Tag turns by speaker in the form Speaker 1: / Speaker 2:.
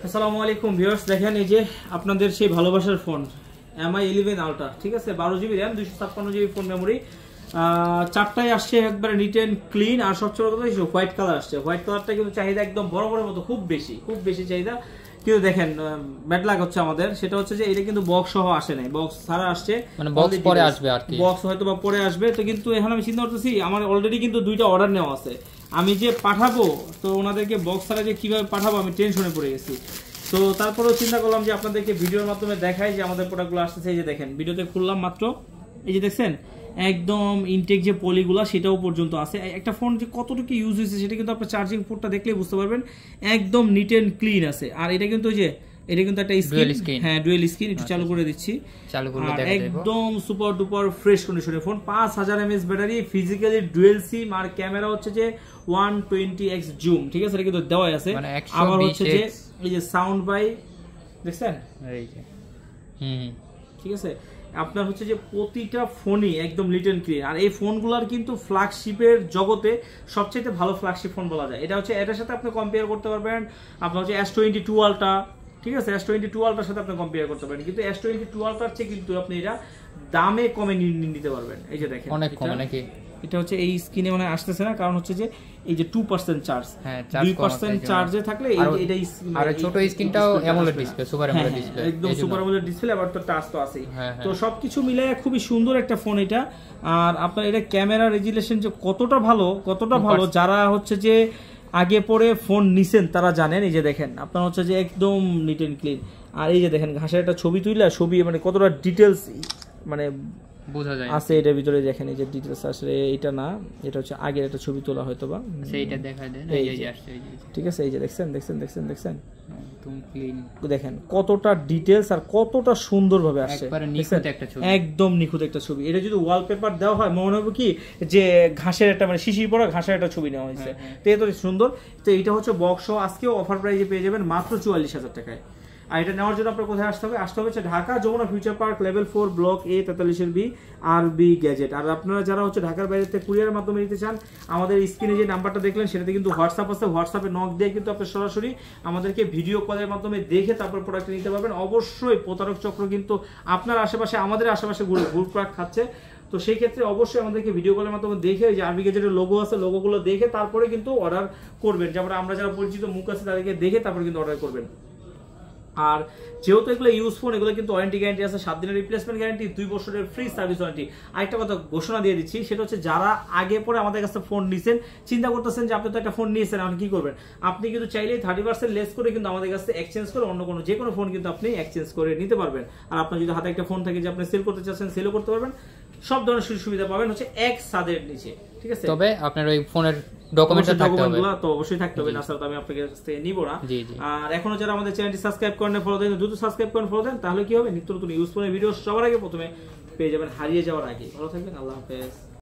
Speaker 1: আসসালামু আলাইকুম ভিউয়ার্স, দেখেন এই যে আপনাদের সেই ভালোবাসার ফোন MI 11 আলট্রা, ঠিক আছে, 12GB RAM, 256GB phone memory, চারটায় আসছে একবারে নিট এন্ড ক্লিন। আর সবচেয়ে বড় কথা হোয়াইট কালার আসছে। হোয়াইট কালারটা কিন্তু চাহিদা একদম বড় বড় মতো, খুব বেশি চাহিদা। কিন্তু দেখেন ব্যাড লাক হচ্ছে আমাদের, সেটা হচ্ছে যে এটা কিন্তু বক্স সহ আসে নাই, বক্স ছাড়া আসছে,
Speaker 2: মানে বক্স পরে আসবে আর কি,
Speaker 1: বক্স হয়তো বা পরে আসবে। তো কিন্তু এখন আমি চিন্তা করতেছি, আমার অলরেডি কিন্তু দুইটা অর্ডার নেওয়া আছে, আমি যে পাঠাবো তো ওনাদেরকে বক্স ছাড়া যে কিভাবে পাঠাবো আমি টেনশনে পড়ে গেছি। তো তারপরেও চিন্তা করলাম যে আপনাদেরকে ভিডিওর মাধ্যমে দেখাই যে আমাদের প্রোডাক্টগুলো আসতেছে। এই যে দেখেন, ভিডিওতে খুললাম মাত্র, এই যে দেখছেন একদম ইনটেক যে পলিগুলা সেটাও পর্যন্ত আছে। একটা ফোন যে কতটুকু ইউজ হয়েছে সেটা কিন্তু আপনার চার্জিং পোর্টটা দেখলেই বুঝতে পারবেন, একদম নিট এন্ড ক্লিন আছে। আর এটা কিন্তু ওই যে এটা কিন্তু একটা স্ক্রিন, হ্যাঁ ডুয়েল স্ক্রিন, একটু চালু করে দিচ্ছি, একদম সুপার ডুপার ফ্রেশ কন্ডিশনের phone. 5000 mAh battery, physically dual SIM, আর ক্যামেরা হচ্ছে যে 120x জুম, ঠিক আছে, এটা কিন্তু দেওয়াই আছে। আবার হচ্ছে যে এই যে সাউন্ড বাই দেখছেন, এই যে ঠিক আছে, আপনার হচ্ছে যে প্রতিটা ফোনই একদম নিট এন্ড ক্লিন। আর এই ফোনগুলোর কিন্তু ফ্ল্যাগশিপের জগতে সবচেয়ে ভালো ফ্ল্যাগশিপ ফোন বলা যায়। এটা হচ্ছে এটার সাথে আপনি কম্পেয়ার করতে পারবেন, আপনার হচ্ছে S22 আলট্রা, ঠিক আছে, S22 আলট্রার সাথে আপনি কম্পেয়ার করতে পারেন। কিন্তু S22 আলট্রার চেয়ে কিন্তু আপনি এটা দামে কমে নিতে পারবেন। এই যে দেখেন
Speaker 2: অনেক কম, নাকি
Speaker 1: এটা হচ্ছে এই স্ক্রিনে মানে আসতেছে না, কারণ হচ্ছে যে এই যে 2% চার্জ, 2% চার্জে থাকলে এটা
Speaker 2: আর ছোট স্ক্রিনটাও AMOLED display, super AMOLED display,
Speaker 1: একদম সুপার অ্যামোলেড ডিসপ্লে, আবার তো টাচ তো আছেই। তো সবকিছু মিলায় খুবই সুন্দর একটা ফোন এটা। আর আপনার এটা ক্যামেরা রেজুলেশন যে কতটা ভালো, যারা হচ্ছে যে আগে পরে ফোন নিছেন তারা জানেন। এই যে দেখেন আপনার হচ্ছে যে একদম নিট এন্ড ক্লিন। আর এই যে দেখেন ঘাসের একটা ছবি তুইলা, ছবি মানে কতটা ডিটেলস মানে বোঝা যায় আছে এটার ভিতরে। দেখেন এই যে ডিটেলস আসলে এটা না, এটা হচ্ছে আগের একটা ছবি তোলা হয়তো বা
Speaker 2: সেইটা দেখায় দেন, এই যে আসছে, এই যে
Speaker 1: ঠিক আছে, এই যে দেখছেন একদম ক্লিন, দেখেন কতটা ডিটেলস আর কতটা সুন্দরভাবে আসছে, একদম নিখুঁত একটা ছবি। এটা যদি ওয়ালপেপার দেওয়া হয় মনে হবে কি যে ঘাসের একটা মানে শিশির পড়া ঘাসের একটা ছবি নেওয়া হয়েছে। তো এত সুন্দর। তো এটা হচ্ছে বক্স, আজকেও অফার প্রাইসে পেয়ে যাবেন মাত্র 44,000 টাকায়। আর এটা নেওয়ার জন্য আপনার কোথায় আসতে হবে হচ্ছে Dhaka Jamuna future park level 4 block A 43B RB gadget. আর আপনারা যারা হচ্ছে ঢাকার বাইরে থেকে কুরিয়ারের মাধ্যমে নিতে চান, আমাদের স্ক্রিনে যে নাম্বারটা দেখলেন সেটাতে কিন্তু হোয়াটসঅ্যাপ আছে, হোয়াটসঅ্যাপে নক দিয়ে কিন্তু আপনি সরাসরি আমাদেরকে ভিডিও কলের মাধ্যমে দেখে তারপর প্রোডাক্ট নিতে পারবেন। অবশ্যই প্রতারক চক্র কিন্তু আপনার আশেপাশে, আমাদের আশেপাশে ঘুরপাক খাচ্ছে। তো সেই ক্ষেত্রে অবশ্যই আমাদেরকে ভিডিও কলের মাধ্যমে দেখে, যে আরবি গ্যাজেটের লোগো আছে, লোগোগুলো দেখে তারপরে কিন্তু অর্ডার করবেন। যেমন আমরা যারা পরিচিত মুখ আছে তাদেরকে দেখে তারপর কিন্তু অর্ডার করবেন। আর যেহেতু এগুলো ইউজ ফোন, এগুলো কিন্তু ওয়ারেন্টি গ্যারান্টি আছে, 7 দিনের রিপ্লেসমেন্ট গ্যারান্টি, 2 বছরের ফ্রি সার্ভিস ওয়ারেন্টি। আরেকটা কথা ঘোষণা দিয়ে দিচ্ছি, সেটা হচ্ছে যারা আগে পরে আমাদের কাছে ফোন নিছেন, চিন্তা করতেছেন যে আপনি তো একটা ফোন নিয়েছেন, আপনি কি করবেন, আপনি কিন্তু চাইলে 30% লেস করে কিন্তু আমাদের কাছে এক্সচেঞ্জ করে অন্য কোনো যে কোনো ফোন কিন্তু আপনি এক্সচেঞ্জ করে নিতে পারবেন। আর আপনার যদি হাতে একটা ফোন থাকে যে আপনি সেল করতে চাচ্ছেন, সেলও করতে পারবেন। সব ধরনের সুযোগ সুবিধা পাবেন হচ্ছে এক ছাদের নিচে, ঠিক আছে।
Speaker 2: তবে আপনার ওই ফোনের ডকুমেন্টটা থাকতে হবে,
Speaker 1: তো অবশ্যই থাকতে হবে, না স্যার তো আমি আপনাদের কাছ থেকে নিব না। আর এখনো যারা আমাদের চ্যানেলটি সাবস্ক্রাইব করেন, ফলো দেন, দ্রুত সাবস্ক্রাইব করেন, ফলো দেন, তাহলে কি হবে, নিত্য নতুন ইউজ ফোনের ভিডিও সবার আগে প্রথমে পেয়ে যাবেন, হারিয়ে যাওয়ার আগে। ভালো থাকবেন, আল্লাহ হাফেজ।